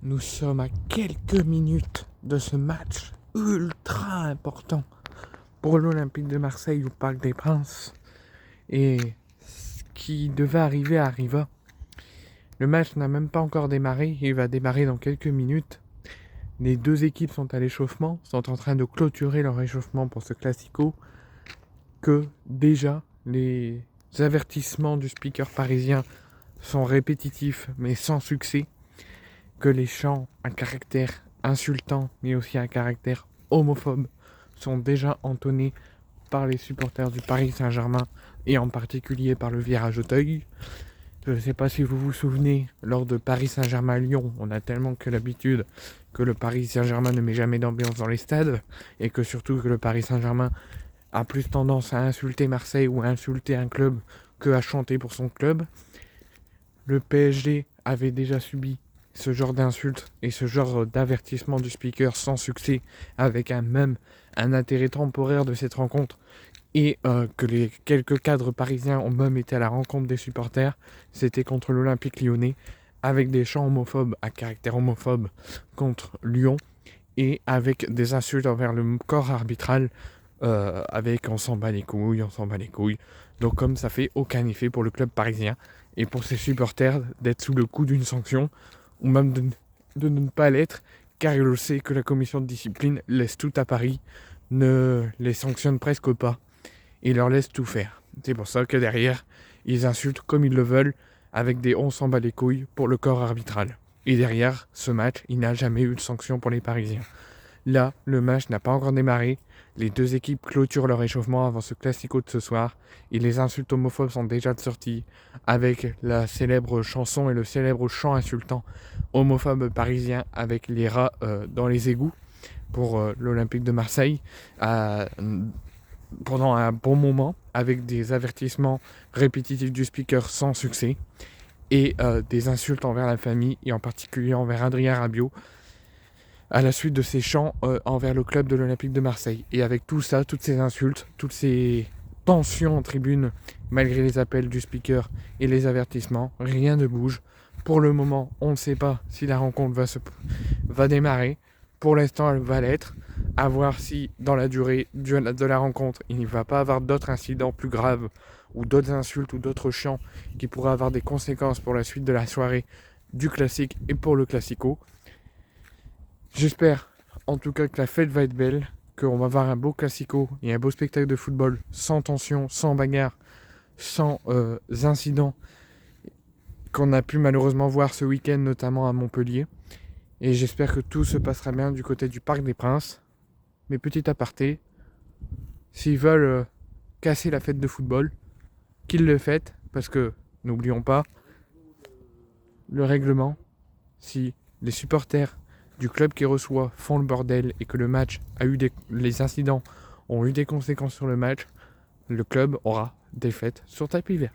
Nous sommes à quelques minutes de ce match ultra important pour l'Olympique de Marseille au Parc des Princes. Et ce qui devait arriver arriva. Le match n'a même pas encore démarré, il va démarrer dans quelques minutes. Les deux équipes sont à l'échauffement, sont en train de clôturer leur échauffement pour ce classico. Que déjà, les avertissements du speaker parisien sont répétitifs mais sans succès. Que les chants à caractère insultant mais aussi à caractère homophobe sont déjà entonnés par les supporters du Paris Saint-Germain et en particulier par le virage Auteuil. Je ne sais pas si vous vous souvenez, lors de Paris Saint-Germain-Lyon, on a tellement que l'habitude que le Paris Saint-Germain ne met jamais d'ambiance dans les stades et que surtout que le Paris Saint-Germain a plus tendance à insulter Marseille ou à insulter un club que à chanter pour son club. Le PSG avait déjà subi ce genre d'insultes et ce genre d'avertissement du speaker sans succès, avec un intérêt temporaire de cette rencontre, et que les quelques cadres parisiens ont même été à la rencontre des supporters. C'était contre l'Olympique lyonnais, avec des chants homophobes à caractère homophobe contre Lyon, et avec des insultes envers le corps arbitral, avec on s'en bat les couilles, on s'en bat les couilles. Donc comme ça fait aucun effet pour le club parisien et pour ses supporters d'être sous le coup d'une sanction, ou même de ne pas l'être, car il le sait que la commission de discipline laisse tout à Paris, ne les sanctionne presque pas, et leur laisse tout faire. C'est pour ça que derrière, ils insultent comme ils le veulent, avec des on s'en bat les couilles pour le corps arbitral. Et derrière ce match, il n'a jamais eu de sanction pour les Parisiens. Là, le match n'a pas encore démarré. Les deux équipes clôturent leur échauffement avant ce classico de ce soir. Et les insultes homophobes sont déjà de sortie, avec la célèbre chanson et le célèbre chant insultant homophobe parisien avec les rats dans les égouts pour l'Olympique de Marseille pendant un bon moment, avec des avertissements répétitifs du speaker sans succès et des insultes envers la famille et en particulier envers Adrien Rabiot à la suite de ces chants envers le club de l'Olympique de Marseille. Et avec tout ça, toutes ces insultes, toutes ces tensions en tribune, malgré les appels du speaker et les avertissements, rien ne bouge. Pour le moment, on ne sait pas si la rencontre va démarrer. Pour l'instant, elle va l'être. À voir si, dans la durée de la rencontre, il ne va pas avoir d'autres incidents plus graves ou d'autres insultes ou d'autres chants qui pourraient avoir des conséquences pour la suite de la soirée du classique et pour le classico. J'espère en tout cas que la fête va être belle, qu'on va avoir un beau classico et un beau spectacle de football sans tension, sans bagarre, sans incidents qu'on a pu malheureusement voir ce week-end, notamment à Montpellier. Et j'espère que tout se passera bien du côté du Parc des Princes. Mais petit aparté, s'ils veulent casser la fête de football, qu'ils le fassent, parce que n'oublions pas le règlement. Si les supporters du club qui reçoit font le bordel et que le match les incidents ont eu des conséquences sur le match, le club aura défaite sur tapis vert.